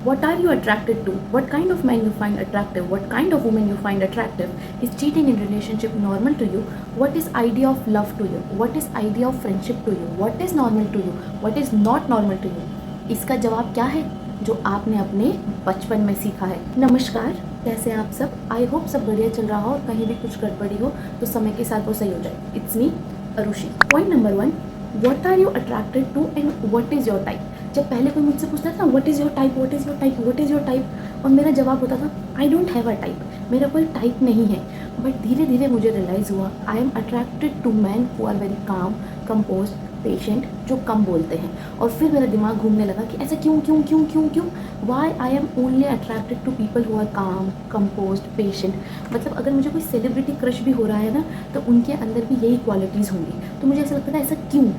What are you attracted to? What kind of man you find attractive? What kind of woman you find attractive? Is cheating in relationship normal to you? What is idea of love to you? What is idea of friendship to you? What is normal to you? What is not normal to you? इसका जवाब क्या है जो आपने अपने बचपन में सीखा है। नमस्कार, कैसे हैं आप सब? आई होप सब बढ़िया चल रहा हो और कहीं भी कुछ गड़बड़ी हो तो समय के साथ वो सही हो जाए। It's me Arushi. Point number 1, what are you attracted to and what is your type. जब पहले कोई मुझसे पूछता था what is your type, what is your type, what is your type, और मेरा जवाब होता था I don't have a type, मेरा कोई टाइप नहीं है। बट धीरे धीरे मुझे रियलाइज़ हुआ I am attracted to man who are very calm, composed, patient, जो कम बोलते हैं। और फिर मेरा दिमाग घूमने लगा कि ऐसा क्यों क्यों क्यों क्यों क्यों why I am only attracted to people who are calm, composed, patient. मतलब अगर मुझे कोई सेलिब्रिटी क्रश भी हो रहा है ना तो उनके अंदर भी यही क्वालिटीज़ होंगी। तो मुझे ऐसा लगता था ऐसा क्यों,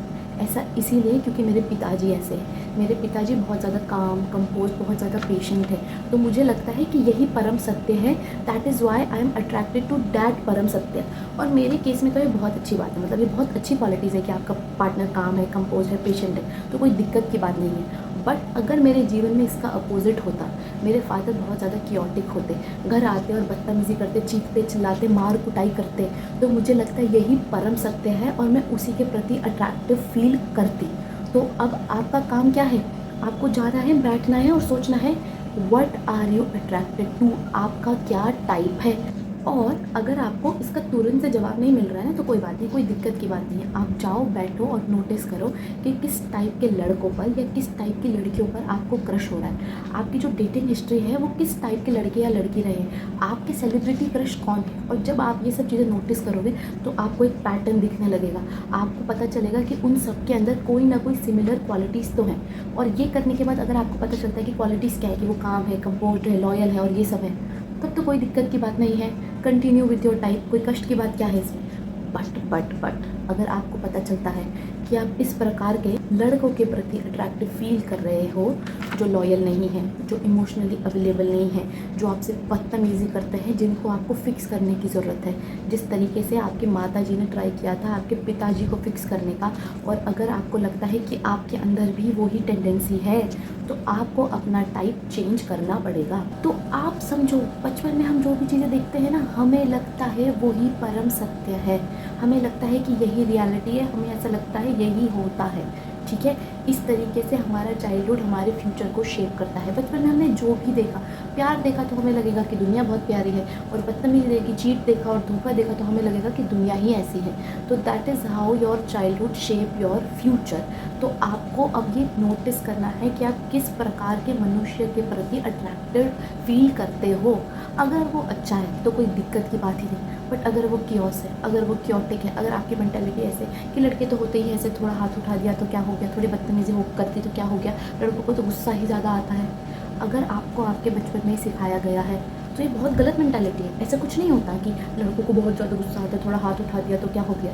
ऐसा इसीलिए क्योंकि मेरे पिताजी ऐसे हैं। मेरे पिताजी बहुत ज़्यादा काम, कंपोज, बहुत ज़्यादा पेशेंट है। तो मुझे लगता है कि यही परम सत्य है। That is why I am attracted to that परम सत्य। और मेरे केस में तो ये बहुत अच्छी बात है, मतलब ये बहुत अच्छी क्वालिटीज़ है कि आपका पार्टनर काम है, कंपोज है, पेशेंट है, तो कोई दिक्कत की बात नहीं है। बट अगर मेरे जीवन में इसका अपोजिट होता, मेरे फादर बहुत ज़्यादा क्योटिक होते, घर आते और बदतमीज़ी करते, चीखते चिल्लाते, मार कुटाई करते, तो मुझे लगता है यही परम सत्य है और मैं उसी के प्रति अट्रैक्टिव फील करती। तो अब आपका काम क्या है? आपको जाना है, बैठना है और सोचना है what are you attracted to, आपका क्या टाइप है। और अगर आपको इसका तुरंत से जवाब नहीं मिल रहा है ना तो कोई बात नहीं, कोई दिक्कत की बात नहीं है। आप जाओ, बैठो और नोटिस करो कि किस टाइप के लड़कों पर या किस टाइप की लड़कियों पर आपको क्रश हो रहा है। आपकी जो डेटिंग हिस्ट्री है वो किस टाइप के लड़के या लड़की रहे, आपके सेलिब्रिटी क्रश कौन है। और जब आप ये सब चीज़ें नोटिस करोगे तो आपको एक पैटर्न दिखने लगेगा। आपको पता चलेगा कि उन सब के अंदर कोई ना कोई सिमिलर क्वालिटीज़ तो हैं। और ये करने के बाद अगर आपको पता चलता है कि क्वालिटीज़ क्या है, कि वो काम है, कंपोज्ड है, लॉयल है और ये सब है, तब तो कोई दिक्कत की बात नहीं है। कंटिन्यू विथ योर टाइप, कोई कष्ट की बात क्या है इसमें। बट अगर आपको पता चलता है कि आप इस प्रकार के लड़कों के प्रति अट्रैक्टिव फील कर रहे हो जो लॉयल नहीं है, जो इमोशनली अवेलेबल नहीं है, जो आपसे बदतमीज़ी करते हैं, जिनको आपको फिक्स करने की ज़रूरत है, जिस तरीके से आपके माता जी ने ट्राई किया था आपके पिताजी को फिक्स करने का, और अगर आपको लगता है कि आपके अंदर भी वही टेंडेंसी है तो आपको अपना टाइप चेंज करना पड़ेगा। तो आप समझो, बचपन में हम जो भी चीज़ें देखते हैं ना, हमें लगता है वही परम सत्य है, हमें लगता है कि यही रियलिटी है, हमें ऐसा लगता है यही होता है। ठीक है, इस तरीके से हमारा चाइल्डहुड हमारे फ्यूचर को शेप करता है। बचपन में हमने जो भी देखा, प्यार देखा तो हमें लगेगा कि दुनिया बहुत प्यारी है, और बदतमीजी देखी, चीट देखा और धोखा देखा तो हमें लगेगा कि दुनिया ही ऐसी है। तो that is how your childhood shape your future. तो आपको अब ये नोटिस करना है कि आप किस प्रकार के मनुष्य के प्रति अट्रैक्टेड फील करते हो। अगर वो अच्छा है तो कोई दिक्कत की बात ही नहीं, बट अगर वो क्योस है, अगर वो क्योटिक है, अगर आपकी मेंटालिटी ऐसे कि लड़के तो होते ही ऐसे, थोड़ा हाथ उठा दिया तो क्या हो गया, थोड़ी बदतमीजी वो करती तो क्या हो गया, लड़कों को तो गुस्सा ही ज़्यादा आता है, अगर आपको आपके बचपन में ही सिखाया गया है तो ये बहुत गलत मेंटालिटी है। ऐसा कुछ नहीं होता कि लड़कों को बहुत ज़्यादा गुस्सा आता है, थोड़ा हाथ उठा दिया तो क्या हो गया।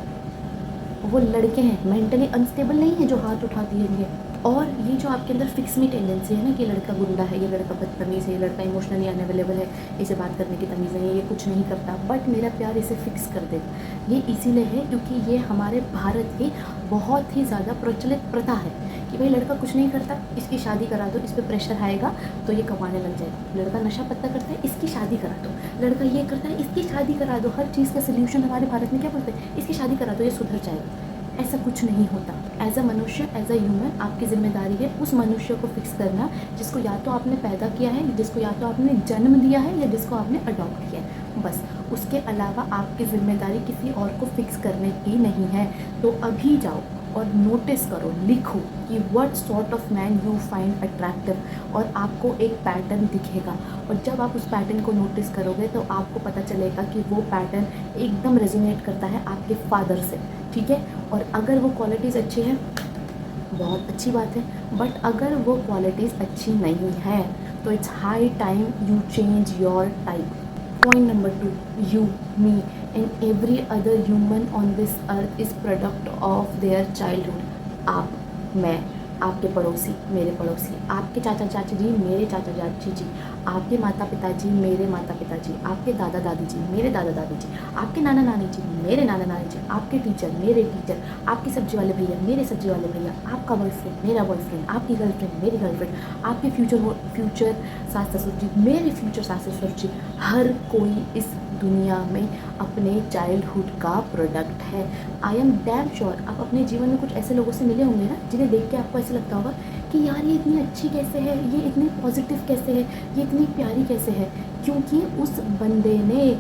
वो लड़के हैं, मेंटली अनस्टेबल नहीं है जो हाथ उठा दिएंगे। और ये जो आपके अंदर फिक्स मी टेंडेंसी है ना कि लड़का गुंडा है, ये लड़का बदतमीज़ है, ये लड़का इमोशनली अनअवेलेबल है, इसे बात करने की तमीज़ नहीं है, ये कुछ नहीं करता, बट मेरा प्यार इसे फिक्स कर देगा। ये इसीलिए है क्योंकि ये हमारे भारत की बहुत ही ज़्यादा प्रचलित प्रथा है कि भाई लड़का कुछ नहीं करता, इसकी शादी करा दो, इस पर प्रेशर आएगा तो ये कमाने लग जाएगा। लड़का नशा पत्ता करता है, इसकी शादी करा दो। लड़का ये करता है, इसकी शादी करा दो। हर चीज़ का सोल्यूशन हमारे भारत में क्या बोलते हैं, इसकी शादी करा दो, ये सुधर जाएगा। ऐसा कुछ नहीं होता। एज अ मनुष्य, एज अ ह्यूमन, आपकी जिम्मेदारी है उस मनुष्य को फिक्स करना जिसको या तो आपने पैदा किया है, जिसको या तो आपने जन्म दिया है, या जिसको आपने अडॉप्ट किया है। बस उसके अलावा आपकी जिम्मेदारी किसी और को फिक्स करने की नहीं है। तो अभी जाओ और नोटिस करो, लिखो कि what sort of man you find attractive, और आपको एक पैटर्न दिखेगा। और जब आप उस पैटर्न को नोटिस करोगे तो आपको पता चलेगा कि वो पैटर्न एकदम रेजोनेट करता है आपके फादर से। ठीक है, और अगर वो क्वालिटीज़ अच्छी हैं बहुत अच्छी बात है, बट अगर वो क्वालिटीज़ अच्छी नहीं है तो it's high time you change your type. Point number 2, you, me and every other human on this earth is product of their childhood. आप, मैं, आपके पड़ोसी मेरे पड़ोसी, आपके चाचा चाची जी मेरे चाचा चाची जी, आपके माता पिता जी मेरे माता पिता जी, आपके दादा दादी जी मेरे दादा दादी जी, आपके नाना नानी जी मेरे नाना नानी जी, आपके टीचर मेरे टीचर, आपके सब्जी वाले भैया मेरे सब्जी वाले भैया, आपका बॉयफ्रेंड मेरा बॉयफ्रेंड, आपकी गर्लफ्रेंड मेरी गर्लफ्रेंड, आपके फ्यूचर सास ससुर जी मेरे फ्यूचर सास ससुर जी। हर कोई इस दुनिया में अपने चाइल्डहुड का प्रोडक्ट है। आई एम डैम श्योर आप अपने जीवन में कुछ ऐसे लोगों से मिले होंगे ना, जिन्हें देख के आपको ऐसा लगता होगा कि यार ये इतनी अच्छी कैसे है, ये इतनी पॉजिटिव कैसे है, ये इतनी प्यारी कैसे है। क्योंकि उस बंदे ने,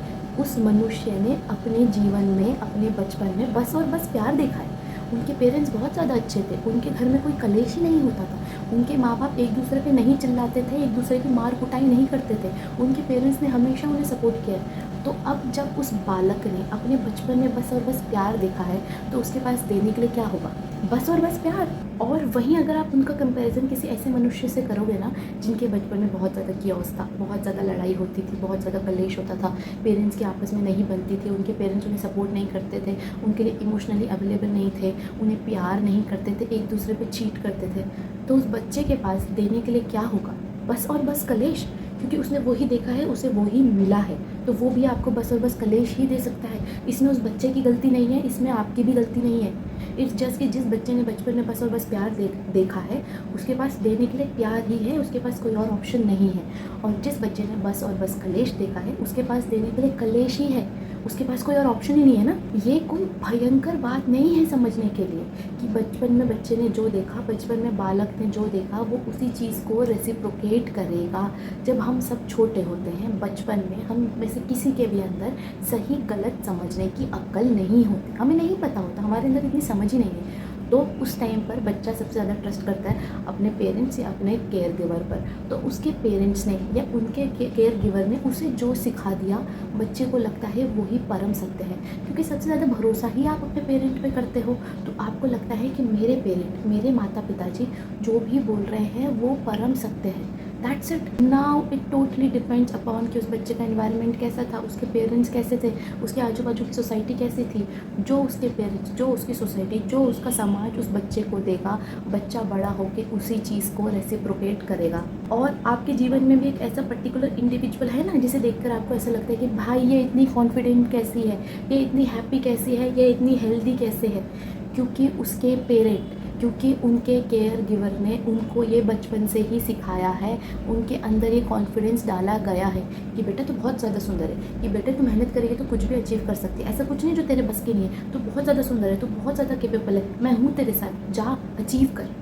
उस मनुष्य ने अपने जीवन में, अपने बचपन में बस और बस प्यार देखा है। उनके पेरेंट्स बहुत ज़्यादा अच्छे थे, उनके घर में कोई कलेश ही नहीं होता था, उनके माँ बाप एक दूसरे पे नहीं चिल्लाते थे, एक दूसरे की मार कुटाई नहीं करते थे, उनके पेरेंट्स ने हमेशा उन्हें सपोर्ट किया है। तो अब जब उस बालक ने अपने बचपन में बस और बस प्यार देखा है, तो उसके पास देने के लिए क्या होगा? बस और बस प्यार। और वहीं अगर आप उनका कंपैरिजन किसी ऐसे मनुष्य से करोगे ना, जिनके बचपन में बहुत ज़्यादा कियोस था, बहुत ज़्यादा लड़ाई होती थी, बहुत ज़्यादा कलेश होता था, पेरेंट्स की आपस में नहीं बनती थी, उनके पेरेंट्स उन्हें सपोर्ट नहीं करते थे, उनके लिए इमोशनली अवेलेबल नहीं थे, उन्हें प्यार नहीं करते थे, एक दूसरे पे चीट करते थे, तो उस बच्चे के पास देने के लिए क्या होगा? बस और बस कलेश। क्योंकि उसने वही देखा है, उसे वही मिला है, तो वो भी आपको बस और बस कलेश ही दे सकता है। इसमें उस बच्चे की गलती नहीं है, इसमें आपकी भी गलती नहीं है। इट्स जस्ट कि जिस बच्चे ने बचपन में बस और बस प्यार देखा है, उसके पास देने के लिए प्यार ही है, उसके पास कोई और ऑप्शन नहीं है। और जिस बच्चे ने बस और बस कलेश देखा है, उसके पास देने के लिए कलेश ही है, उसके पास कोई और ऑप्शन ही नहीं है ना। ये कोई भयंकर बात नहीं है समझने के लिए कि बचपन में बच्चे ने जो देखा, बचपन में बालक ने जो देखा, वो उसी चीज़ को रेसिप्रोकेट करेगा। जब हम सब छोटे होते हैं, बचपन में हम में से किसी के भी अंदर सही गलत समझने की अक्ल नहीं होती, हमें नहीं पता होता, हमारे अंदर इतनी समझ ही नहीं है। तो उस टाइम पर बच्चा सबसे ज़्यादा ट्रस्ट करता है अपने पेरेंट्स या अपने केयर गिवर पर। तो उसके पेरेंट्स ने या उनके केयर गिवर ने उसे जो सिखा दिया, बच्चे को लगता है वही परम सत्य है। क्योंकि सबसे ज़्यादा भरोसा ही आप अपने पेरेंट पे करते हो, तो आपको लगता है कि मेरे पेरेंट, मेरे माता पिताजी जो भी बोल रहे हैं वो परम सत्य है। That's it. Now it totally depends upon कि उस बच्चे का एनवायरनमेंट कैसा था, उसके पेरेंट्स कैसे थे, उसके आजू बाजू की सोसाइटी कैसी थी। जो उसके पेरेंट्स, जो उसकी सोसाइटी, जो उसका समाज उस बच्चे को देगा, बच्चा बड़ा होकर उसी चीज़ को रेसिप्रोकेट करेगा। और आपके जीवन में भी एक ऐसा पर्टिकुलर इंडिविजुअल है ना, जिसे देखकर आपको ऐसा लगता है कि भाई ये इतनी कॉन्फिडेंट कैसी है, ये इतनी हैप्पी कैसी है, ये इतनी हेल्दी कैसे है। क्योंकि उसके पेरेंट, क्योंकि उनके केयर गिवर ने उनको ये बचपन से ही सिखाया है, उनके अंदर ये कॉन्फिडेंस डाला गया है कि बेटा तू बहुत ज़्यादा सुंदर है, कि बेटा तू मेहनत करेगी तो कुछ भी अचीव कर सकती है, ऐसा कुछ नहीं जो तेरे बस की नहीं है, तू बहुत ज़्यादा सुंदर है, तू बहुत ज़्यादा केपेबल है, मैं हूँ तेरे साथ, जा अचीव कर।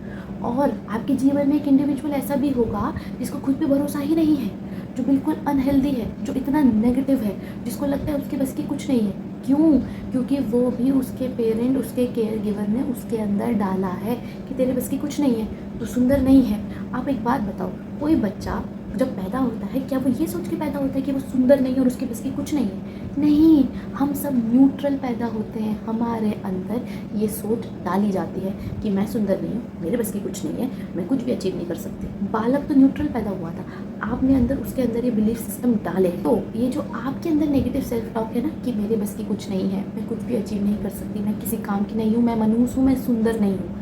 और आपके जीवन में एक इंडिविजुअल ऐसा भी होगा जिसको खुद पे भरोसा ही नहीं है, जो बिल्कुल अनहेल्दी है, जो इतना नेगेटिव है, जिसको लगता है उसके बस की कुछ नहीं है। क्यों? क्योंकि वो भी उसके पेरेंट, उसके केयर गिवर ने उसके अंदर डाला है कि तेरे बस की कुछ नहीं है, तू सुंदर नहीं है। आप एक बात बताओ, कोई बच्चा जब पैदा होता है, क्या वो ये सोच के पैदा होता है कि वो सुंदर नहीं है और उसके बस की कुछ नहीं है? नहीं, हम सब न्यूट्रल पैदा होते हैं, हमारे अंदर ये सोच डाली जाती है कि मैं सुंदर नहीं हूँ, मेरे बस की कुछ नहीं है, मैं कुछ भी अचीव नहीं कर सकती। बालक तो न्यूट्रल पैदा हुआ था, आपने अंदर उसके अंदर ये बिलीफ सिस्टम डाले। तो ये जो आपके अंदर नेगेटिव सेल्फ टॉक है ना कि मेरे बस की कुछ नहीं है, मैं कुछ भी अचीव नहीं कर सकती, मैं किसी काम की नहीं हूँ, मैं मनहूस हूँ, मैं सुंदर नहीं हूँ,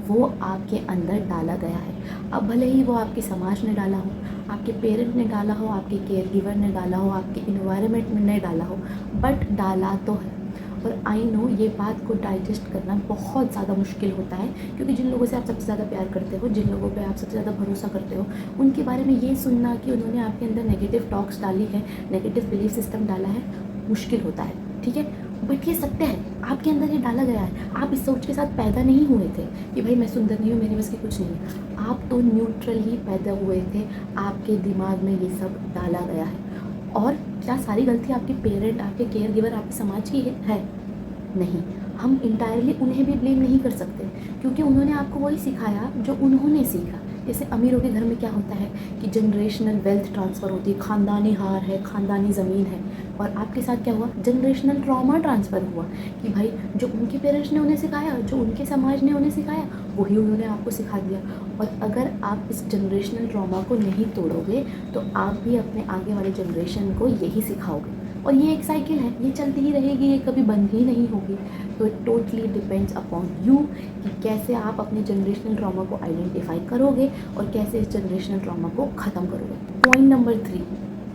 वो आपके अंदर डाला गया है। अब भले ही वो आपके समाज ने डाला हो, आपके पेरेंट ने डाला हो, आपके केयर गिवर ने डाला हो, आपके इन्वायरमेंट ने डाला हो, बट डाला तो है। और आई नो ये बात को डाइजेस्ट करना बहुत ज़्यादा मुश्किल होता है, क्योंकि जिन लोगों से आप सबसे ज़्यादा प्यार करते हो, जिन लोगों पे आप सबसे ज़्यादा भरोसा करते हो, उनके बारे में ये सुनना कि उन्होंने आपके अंदर नेगेटिव टॉक्स डाली है, नेगेटिव बिलीफ सिस्टम डाला है, मुश्किल होता है, ठीक है। बट ये सत्य है, आपके अंदर ये डाला गया है। आप इस सोच के साथ पैदा नहीं हुए थे कि भाई मैं सुंदर नहीं हूँ, मेरे बस की कुछ नहीं है। आप तो न्यूट्रल ही पैदा हुए थे, आपके दिमाग में ये सब डाला गया है। और क्या सारी गलती आपके पेरेंट, आपके केयर गिवर, आपके समाज की है? नहीं, हम इंटायरली उन्हें भी ब्लेम नहीं कर सकते, क्योंकि उन्होंने आपको वही सिखाया जो उन्होंने सीखा। जैसे अमीरों के घर में क्या होता है कि जनरेशनल वेल्थ ट्रांसफ़र होती है, ख़ानदानी हार है, ख़ानदानी ज़मीन है। और आपके साथ क्या हुआ? जनरेशनल ट्रॉमा ट्रांसफ़र हुआ कि भाई जो उनके पेरेंट्स ने उन्हें सिखाया, जो उनके समाज ने उन्हें सिखाया, वही उन्होंने आपको सिखा दिया। और अगर आप इस जनरेशनल ट्रॉमा को नहीं तोड़ोगे, तो आप भी अपने आगे वाले जनरेशन को यही सिखाओगे। और ये एक साइकिल है, ये चलती ही रहेगी, ये कभी बंद ही नहीं होगी। तो it totally depends upon you कि कैसे आप अपने जनरेशनल ट्रॉमा को आइडेंटिफाई करोगे और कैसे इस जनरेशनल ट्रॉमा को ख़त्म करोगे। Point number 3,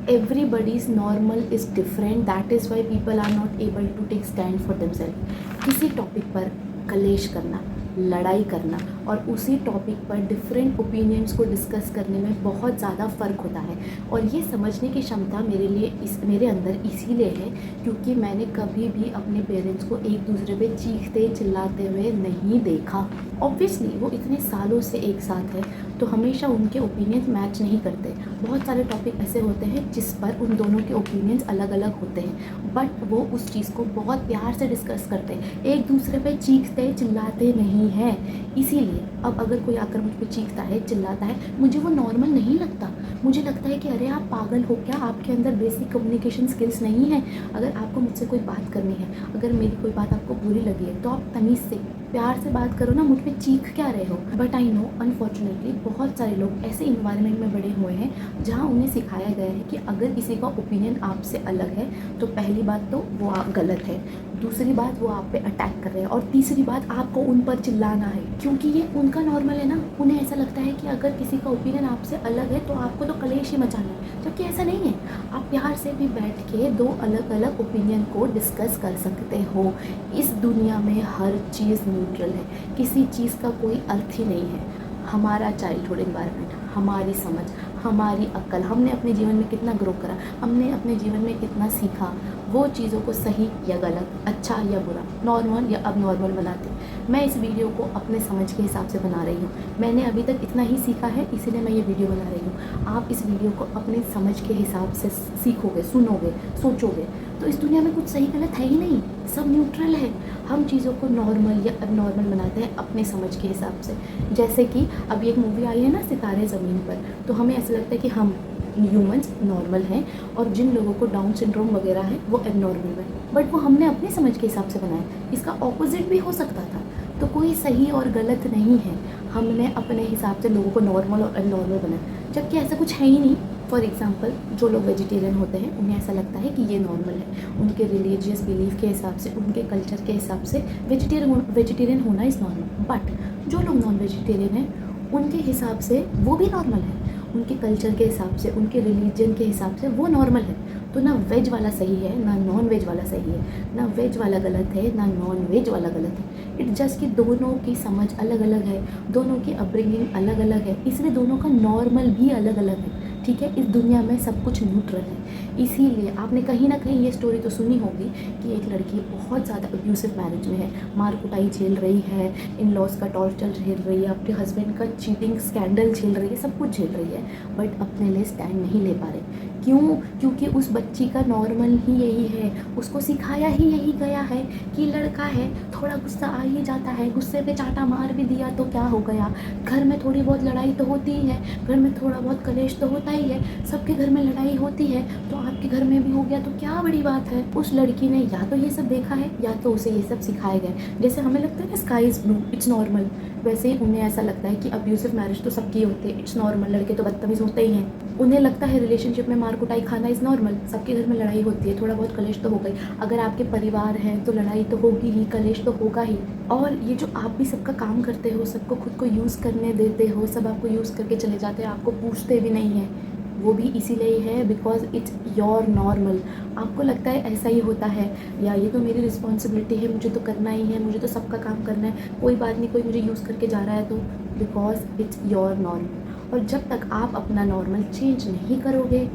everybody's normal is different, that is why people are not able to take stand for themselves। किसी टॉपिक पर कलेश करना, लड़ाई करना और उसी टॉपिक पर डिफरेंट ओपिनियंस को डिस्कस करने में बहुत ज़्यादा फ़र्क होता है। और ये समझने की क्षमता मेरे अंदर इसीलिए है क्योंकि मैंने कभी भी अपने पेरेंट्स को एक दूसरे पे चीखते चिल्लाते हुए नहीं देखा। ऑब्वियसली वो इतने सालों से एक साथ है तो हमेशा उनके ओपिनियंस मैच नहीं करते। बहुत सारे टॉपिक ऐसे होते हैं जिस पर उन दोनों के ओपिनियंस अलग अलग होते हैं, बट वो उस चीज़ को बहुत प्यार से डिस्कस करते हैं, एक दूसरे पे चीखते चिल्लाते नहीं हैं। इसीलिए अब अगर कोई आकर मुझ पे चीखता है चिल्लाता है, मुझे वो नॉर्मल नहीं लगता। मुझे लगता है कि अरे आप पागल हो क्या, आपके अंदर बेसिक कम्युनिकेशन स्किल्स नहीं है। अगर आपको मुझसे कोई बात करनी है, अगर मेरी कोई बात आपको बुरी लगी है तो आप तमीज़ से प्यार से बात करो ना, मुझ पे चीख क्या रहे हो। बट आई नो अनफॉर्चुनेटली बहुत सारे लोग ऐसे इन्वायरमेंट में बड़े हुए हैं जहाँ उन्हें सिखाया गया है कि अगर किसी का ओपिनियन आपसे अलग है तो पहली बात तो वो आप गलत है, दूसरी बात वो आप पे अटैक कर रहे हैं और तीसरी बात आपको उन पर चिल्लाना है क्योंकि ये उनका नॉर्मल है ना। उन्हें ऐसा लगता है कि अगर किसी का ओपिनियन आपसे अलग है तो आपको तो कलेश ही मचाना है, जबकि ऐसा नहीं है। आप प्यार से भी बैठ के दो अलग अलग ओपिनियन को डिस्कस कर सकते हो। इस दुनिया में हर चीज़ न्यूट्रल है, किसी चीज़ का कोई अर्थ ही नहीं है। हमारा चाइल्डहुड एनवायरनमेंट, हमारी समझ, हमारी अक्ल, हमने अपने जीवन में कितना ग्रो करा, हमने अपने जीवन में कितना सीखा, वो चीज़ों को सही या गलत, अच्छा या बुरा, नॉर्मल या अब नॉर्मल बनाते। मैं इस वीडियो को अपने समझ के हिसाब से बना रही हूँ। मैंने अभी तक इतना ही सीखा है, इसीलिए मैं ये वीडियो बना रही हूँ। आप इस वीडियो को अपने समझ के हिसाब से सीखोगे, सुनोगे, सोचोगे तो इस दुनिया में कुछ सही गलत है ही नहीं, सब न्यूट्रल है। हम चीज़ों को नॉर्मल या अब नॉर्मल बनाते हैं अपने समझ के हिसाब से। जैसे कि अभी एक मूवी आई है ना सितारे ज़मीन पर, तो हमें ऐसा लगता है कि हम ह्यूमंस नॉर्मल हैं और जिन लोगों को डाउन सिंड्रोम वगैरह है वो एबनॉर्मल है, बट वो हमने अपनी समझ के हिसाब से बनाया। इसका ऑपोजिट भी हो सकता था। तो कोई सही और गलत नहीं है, हमने अपने हिसाब से लोगों को नॉर्मल और एबनॉर्मल बनाया, जबकि ऐसा कुछ है ही नहीं। फॉर एग्ज़ाम्पल जो लोग वेजिटेरियन होते हैं उन्हें ऐसा लगता है कि ये नॉर्मल है, उनके रिलीजियस बिलीफ के हिसाब से, उनके कल्चर के हिसाब से वेजिटेरियन होना इज़ नॉर्मल। बट जो लोग नॉन वेजिटेरियन हैं उनके हिसाब से वो भी नॉर्मल है, उनके कल्चर के हिसाब से, उनके रिलीजन के हिसाब से वो नॉर्मल है। तो ना वेज वाला सही है ना नॉन वेज वाला सही है, ना वेज वाला गलत है ना नॉन वेज वाला गलत है। इट जस्ट कि दोनों की समझ अलग अलग है, दोनों की अपब्रिंगिंग अलग अलग है, इसलिए दोनों का नॉर्मल भी अलग अलग है। ठीक है, इस दुनिया में सब कुछ न्यूट्रल है। इसीलिए आपने कहीं ना कहीं ये स्टोरी तो सुनी होगी कि एक लड़की बहुत ज़्यादा अब्यूसिव मैरिज में है, मार कुटाई झेल रही है, इन लॉज का टॉर्चर झेल रही है, अपने हस्बैंड का चीटिंग स्कैंडल झेल रही है, सब कुछ झेल रही है, बट अपने लिए स्टैंड नहीं ले पा रहे। क्यों? क्योंकि उस बच्ची का नॉर्मल ही यही है, उसको सिखाया ही यही गया है कि लड़का है, थोड़ा गुस्सा आ ही जाता है, गुस्से पे चाटा मार भी दिया तो क्या हो गया, घर में थोड़ी बहुत लड़ाई तो होती ही है, घर में थोड़ा बहुत कलेश तो होता ही है, सबके घर में लड़ाई होती है, तो आपके घर में भी हो गया तो क्या बड़ी बात है। उस लड़की ने या तो ये सब देखा है या तो उसे ये सब सिखाया गया है। जैसे हमें लगता है ना sky is blue, it's normal, वैसे ही उन्हें ऐसा लगता है कि अब्यूसिव मैरिज तो सबकी होती है, इट्स नॉर्मल, लड़के तो बदतमीज़ होते ही हैं। उन्हें लगता है रिलेशनशिप में मार कुटाई खाना इज़ नॉर्मल, सबके घर में लड़ाई होती है, थोड़ा बहुत कलेश तो हो गई, अगर आपके परिवार हैं तो लड़ाई तो होगी ही, कलेश तो होगा ही। और ये जो आप भी सबका काम करते हो, सबको खुद को यूज़ करने देते हो, सब आपको यूज़ करके चले जाते हैं, आपको पूछते भी नहीं हैं, वो भी इसीलिए है बिकॉज इट्स योर नॉर्मल। आपको लगता है ऐसा ही होता है या ये तो मेरी रिस्पॉन्सिबिलिटी है, मुझे तो करना ही है, मुझे तो सबका काम करना है, कोई बात नहीं, कोई मुझे यूज़ करके जा रहा है तो, बिकॉज इट्स योर नॉर्मल। और जब तक आप अपना नॉर्मल चेंज नहीं करोगे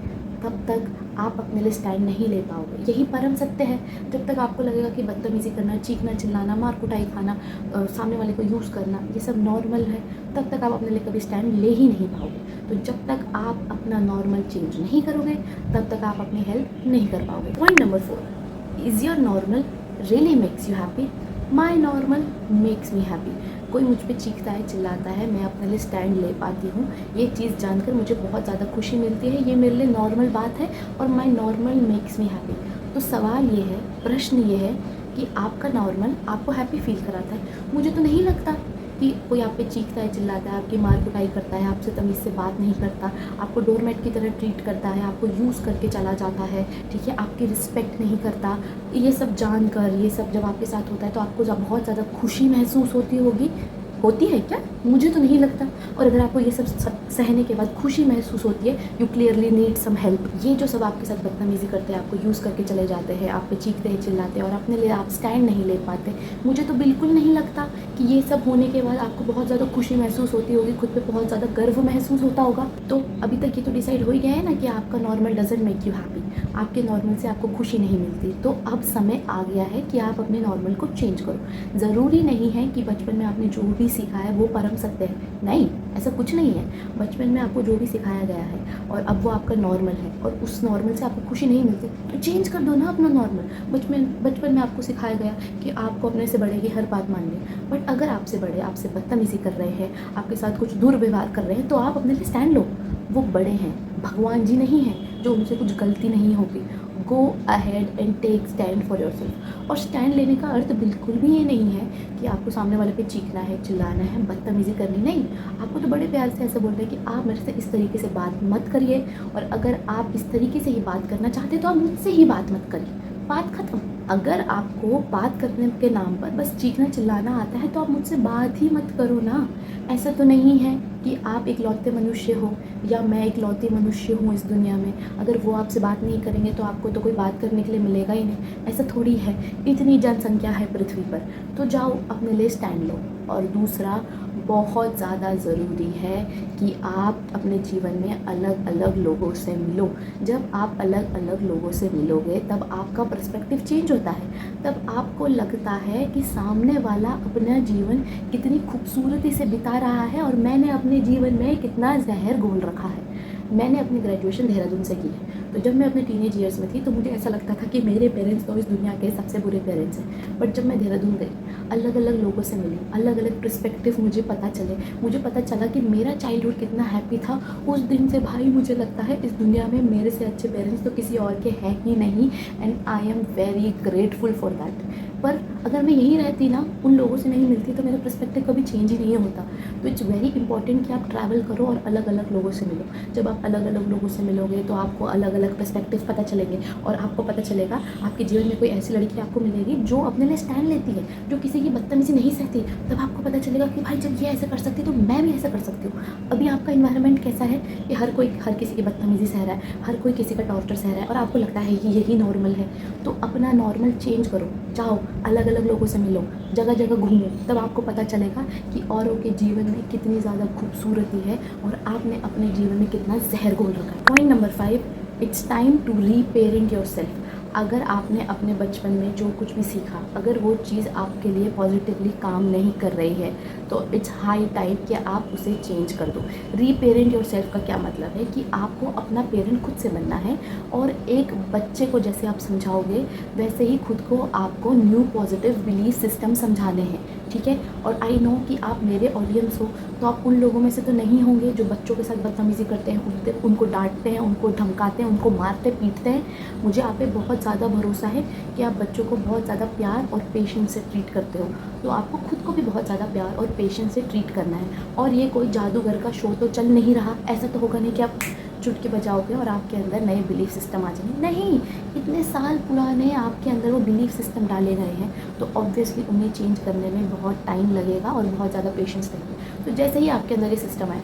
तब तक आप अपने लिए स्टैंड नहीं ले पाओगे। यही परम सत्य है। जब तक आपको लगेगा कि बदतमीज़ी करना, चीखना चिल्लाना, मार कुटाई खाना, सामने वाले को यूज़ करना ये सब नॉर्मल है, तब तक आप अपने लिए कभी स्टैंड ले ही नहीं पाओगे। तो जब तक आप अपना नॉर्मल चेंज नहीं करोगे तब तक आप अपनी हेल्प नहीं कर पाओगे। Point number 4, is your normal really makes you happy? My normal makes me happy. कोई मुझ पे चीखता है, चिल्लाता है, मैं अपने लिए स्टैंड ले पाती हूँ, ये चीज़ जानकर मुझे बहुत ज़्यादा खुशी मिलती है, ये मेरे लिए नॉर्मल बात है और my normal makes me happy. तो सवाल ये है, प्रश्न ये है कि आपका नॉर्मल आपको हैप्पी फील कराता है? मुझे तो नहीं लगता कि कोई आप पे चीखता है, चिल्लाता है, आपकी मार कुटाई करता है, आपसे तमीज़ से बात नहीं करता, आपको डोरमेट की तरह ट्रीट करता है, आपको यूज़ करके चला जाता है, ठीक है, आपकी रिस्पेक्ट नहीं करता, ये सब जानकर, ये सब जब आपके साथ होता है तो आपको जब बहुत ज़्यादा खुशी महसूस होती होगी, होती है क्या? मुझे तो नहीं लगता। और अगर आपको ये सब सहने के बाद खुशी महसूस होती है, you clearly need some help. ये जो सब आपके साथ बदतमीज़ी करते हैं, आपको यूज़ करके चले जाते हैं, आप पे चीखते हैं, चिल्लाते हैं और अपने लिए आप स्टैंड नहीं ले पाते, मुझे तो बिल्कुल नहीं लगता कि ये सब होने के बाद आपको बहुत ज़्यादा खुशी महसूस होती होगी, खुद पे बहुत ज़्यादा गर्व महसूस होता होगा। तो अभी तक ये तो डिसाइड हो ही गया है ना कि आपका normal doesn't make you happy, आपके नॉर्मल से आपको खुशी नहीं मिलती। तो अब समय आ गया है कि आप अपने नॉर्मल को चेंज करो। ज़रूरी नहीं है कि बचपन में आपने जो भी सीखा है वो परम सत्य है, नहीं, ऐसा कुछ नहीं है। बचपन में आपको जो भी सिखाया गया है और अब वो आपका नॉर्मल है और उस नॉर्मल से आपको खुशी नहीं मिलती, तो चेंज कर दो ना अपना नॉर्मल। बचपन में आपको सिखाया गया कि आपको अपने से बड़े की हर बात माननी है, बट अगर आपसे बड़े आपसे बदतमीज़ी कर रहे हैं, आपके साथ कुछ दुर्व्यवहार कर रहे हैं, तो आप अपने लिए स्टैंड लो। वो बड़े हैं, भगवान जी नहीं हैं जो उनसे कुछ गलती नहीं होगी। Go ahead and take stand for yourself. और स्टैंड लेने का अर्थ बिल्कुल भी ये नहीं है कि आपको सामने वाले पे चीखना है, चिल्लाना है, बदतमीज़ी करनी, नहीं। आपको तो बड़े प्यार से ऐसे बोल रहे हैं कि आप मेरे से इस तरीके से बात मत करिए, और अगर आप इस तरीके से ही बात करना चाहते हैं तो आप मुझसे ही बात मत करिए, बात ख़त्म। अगर आपको बात करने के नाम पर बस चीखना चिल्लाना आता है तो आप मुझसे बात ही मत करो ना। ऐसा तो नहीं है कि आप इकलौते मनुष्य हो या मैं इकलौती मनुष्य हूँ इस दुनिया में। अगर वो आपसे बात नहीं करेंगे तो आपको तो कोई बात करने के लिए मिलेगा ही नहीं, ऐसा थोड़ी है। इतनी जनसंख्या है पृथ्वी पर, तो जाओ अपने लिए स्टैंड लो। और दूसरा, बहुत ज़्यादा ज़रूरी है कि आप अपने जीवन में अलग अलग लोगों से मिलो। जब आप अलग अलग लोगों से मिलोगे तब आपका पर्सपेक्टिव चेंज होता है, तब आपको लगता है कि सामने वाला अपना जीवन कितनी खूबसूरती से बिता रहा है और मैंने अपने जीवन में कितना जहर घोल रखा है। मैंने अपनी ग्रेजुएशन देहरादून से की है, तो जब मैं अपने टीनेज ईयर्स में थी तो मुझे ऐसा लगता था कि मेरे पेरेंट्स तो इस दुनिया के सबसे बुरे पेरेंट्स हैं। बट जब मैं देहरादून गई, अलग अलग लोगों से मिली, अलग अलग पर्सपेक्टिव मुझे पता चले, मुझे पता चला कि मेरा चाइल्डहुड कितना हैप्पी था। उस दिन से भाई मुझे लगता है इस दुनिया में मेरे से अच्छे पेरेंट्स तो किसी और के हैं ही नहीं, and I am very grateful for that. पर अगर मैं यहीं रहती ना, उन लोगों से नहीं मिलती, तो मेरा पर्सपेक्टिव कभी चेंज ही नहीं होता। तो इट्स वेरी इंपॉर्टेंट कि आप ट्रैवल करो और अलग अलग लोगों से मिलो। जब आप अलग अलग लोगों से मिलोगे तो आपको अलग अलग पर्सपेक्टिव पता चलेंगे और आपको पता चलेगा आपके जीवन में कोई ऐसी लड़की आपको मिलेगी जो अपने लिए स्टैंड लेती है, जो किसी की बदतमीजी नहीं सहती। तब आपको पता चलेगा कि भाई जब ये ऐसा कर सकती तो मैं भी ऐसा कर सकती हूँ। अभी आपका इन्वायरमेंट कैसा है कि हर कोई हर किसी की बदतमीजी सह रहा है, हर कोई किसी का टॉर्चर सह रहा है और आपको लगता है कि यही नॉर्मल है। तो अपना नॉर्मल चेंज करो, जाओ अलग अलग लोगों से मिलो, जगह जगह घूमो, तब आपको पता चलेगा कि औरों के जीवन में कितनी ज़्यादा खूबसूरती है और आपने अपने जीवन में कितना जहर घोल रखा है। Point number 5, it's time to reparent yourself. अगर आपने अपने बचपन में जो कुछ भी सीखा, अगर वो चीज़ आपके लिए पॉजिटिवली काम नहीं कर रही है तो इट्स हाई टाइम कि आप उसे चेंज कर दो। रीपेरेंट योर सेल्फ का क्या मतलब है कि आपको अपना पेरेंट खुद से बनना है, और एक बच्चे को जैसे आप समझाओगे वैसे ही खुद को आपको न्यू पॉजिटिव बिलीफ सिस्टम समझाने हैं, ठीक है। और आई नो कि आप मेरे ऑडियंस हो, तो आप उन लोगों में से तो नहीं होंगे जो बच्चों के साथ बदतमीज़ी करते हैं, उनको डांटते हैं, उनको धमकाते हैं, उनको मारते पीटते हैं। मुझे आप पे बहुत ज़्यादा भरोसा है कि आप बच्चों को बहुत ज़्यादा प्यार और पेशेंस से ट्रीट करते हो, तो आपको खुद को भी बहुत ज़्यादा प्यार और पेशेंस से ट्रीट करना है। और ये कोई जादूगर का शो तो चल नहीं रहा, ऐसा तो होगा नहीं कि आप चुटकी बजाओगे और आपके अंदर नए बिलीफ सिस्टम आ जाएंगे, नहीं। इतने साल पुराने आपके अंदर वो बिलीफ सिस्टम डाले गए हैं, तो ऑब्वियसली उन्हें चेंज करने में बहुत टाइम लगेगा और बहुत ज़्यादा पेशेंस लगेगा। तो जैसे ही आपके अंदर ये सिस्टम आए,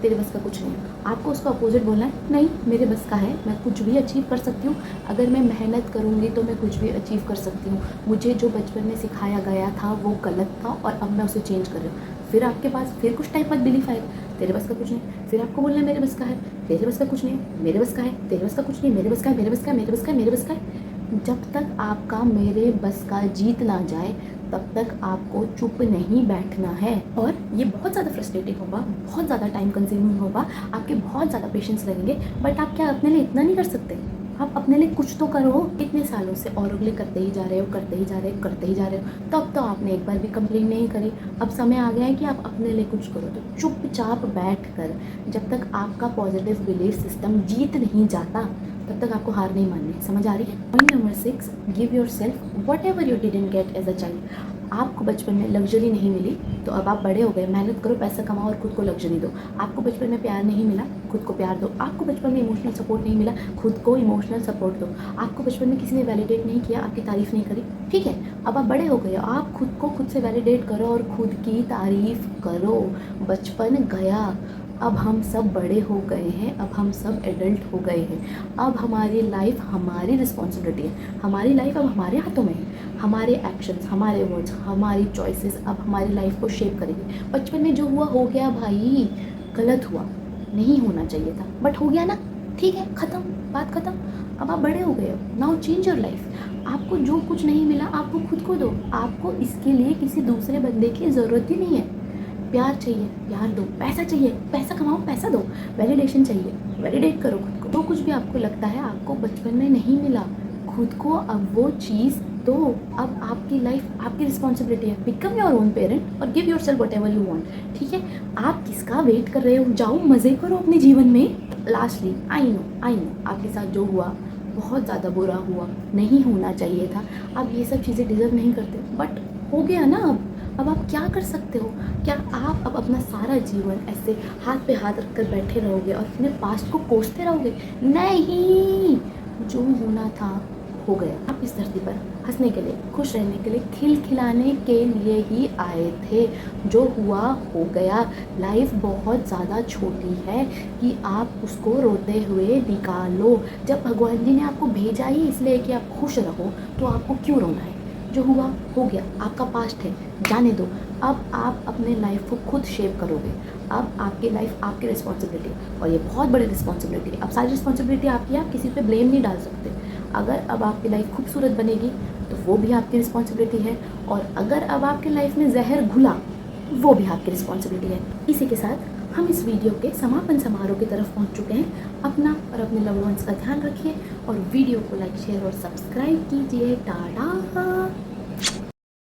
तेरे बस का कुछ नहीं, आपको उसका अपोजिट बोलना है, नहीं मेरे बस का है, मैं कुछ भी अचीव कर सकती हूँ, अगर मैं मेहनत करूँगी तो मैं कुछ भी अचीव कर सकती हूँ। मुझे जो बचपन में सिखाया गया था वो गलत था और अब मैं उसे चेंज कर रही हूँ। फिर आपके पास फिर कुछ टाइम बाद बिलीफ आएगा, तेरे बस का कुछ नहीं, फिर आपको बोलना है मेरे बस का है, तेरे बस का कुछ नहीं, मेरे बस का है, तेरे बस का कुछ नहीं, मेरे बस का है, मेरे बस का है, मेरे बस का है, मेरे बस का है। जब तक आपका मेरे बस का जीत ना जाए तब तक आपको चुप नहीं बैठना है। और ये बहुत ज़्यादा फ्रस्ट्रेटिंग होगा, बहुत ज़्यादा टाइम कंज्यूमिंग होगा, आपके बहुत ज़्यादा पेशेंस लगेंगे, बट आप क्या अपने लिए इतना नहीं कर सकते? आप अपने लिए कुछ तो करो। इतने सालों से औरों के लिए करते ही जा रहे हो, करते ही जा रहे हो, करते ही जा रहे हो, तब तो आपने एक बार भी कंप्लेंट नहीं करी। अब समय आ गया है कि आप अपने लिए कुछ करो। तो चुपचाप बैठ कर, जब तक आपका पॉजिटिव बिलीफ सिस्टम जीत नहीं जाता तब तक आपको हार नहीं माननी है। समझ आ रही है? Point number 6, give yourself whatever you didn't get as a child. आपको बचपन में लग्जरी नहीं मिली तो अब आप बड़े हो गए, मेहनत करो, पैसा कमाओ और खुद को लग्जरी दो। आपको बचपन में प्यार नहीं मिला, खुद को प्यार दो। आपको बचपन में इमोशनल सपोर्ट नहीं मिला, खुद को इमोशनल सपोर्ट दो। आपको बचपन में किसी ने वैलिडेट नहीं किया, आपकी तारीफ़ नहीं करी, ठीक है, अब आप बड़े हो गए, आप खुद को खुद से वैलिडेट करो और खुद की तारीफ़ करो। बचपन गया, अब हम सब बड़े हो गए हैं, अब हम सब एडल्ट हो गए हैं। अब हमारी लाइफ हमारी रिस्पॉन्सिबिलिटी है, हमारी लाइफ अब हमारे हाथों में है। हमारे एक्शंस, हमारे वर्ड्स, हमारी चॉइसेस अब हमारी लाइफ को शेप करेंगे। बचपन में जो हुआ हो गया भाई, गलत हुआ, नहीं होना चाहिए था, बट हो गया ना, ठीक है, ख़त्म, बात ख़त्म। अब आप बड़े हो गए हो, नाउ चेंज योर लाइफ। आपको जो कुछ नहीं मिला आप वो खुद को दो। आपको इसके लिए किसी दूसरे बंदे की ज़रूरत ही नहीं है। प्यार चाहिए, प्यार दो। पैसा चाहिए, पैसा कमाओ, पैसा दो। वैलिडेशन चाहिए, वैलिडेट करो खुद को। तो कुछ भी आपको लगता है आपको बचपन में नहीं मिला, खुद को अब वो चीज़ दो। अब आपकी लाइफ आपकी रिस्पॉन्सिबिलिटी है। बिकम योर ओन पेरेंट और give yourself whatever you want, ठीक है। आप किसका वेट कर रहे हो, जाओ मज़े करो अपने जीवन में। लास्टली आई नो आपके साथ जो हुआ बहुत ज़्यादा बुरा हुआ, नहीं होना चाहिए था। आप ये सब चीज़ें डिज़र्व नहीं करते, बट हो गया ना। अब आप क्या कर सकते हो? क्या आप अब अपना सारा जीवन ऐसे हाथ पे हाथ रख कर बैठे रहोगे और अपने पास्ट को कोसते रहोगे? नहीं, जो होना था हो गया। आप इस धरती पर हंसने के लिए, खुश रहने के लिए, खिलखिलाने के लिए ही आए थे। जो हुआ हो गया। लाइफ बहुत ज़्यादा छोटी है कि आप उसको रोते हुए निकालो। जब भगवान जी ने आपको भेजा ही इसलिए कि आप खुश रहो, तो आपको क्यों रोना है? जो हुआ हो गया, आपका पास्ट है, जाने दो। अब आप अपने लाइफ को खुद शेप करोगे। अब आपकी लाइफ आपकी रिस्पॉन्सिबिलिटी, और ये बहुत बड़ी रिस्पॉन्सिबिलिटी है। अब सारी रिस्पॉन्सिबिलिटी आपकी है, आप किसी पे ब्लेम नहीं डाल सकते। अगर अब आपकी लाइफ खूबसूरत बनेगी तो वो भी आपकी रिस्पॉन्सिबिलिटी है, और अगर अब आपकी लाइफ में जहर घुला वो भी आपकी रिस्पॉन्सिबिलिटी है। इसी के साथ हम इस वीडियो के समापन समारोह की तरफ पहुंच चुके हैं। अपना और अपने लव्ड वंस का ध्यान रखिए और वीडियो को लाइक, शेयर और सब्सक्राइब कीजिए। टाटा।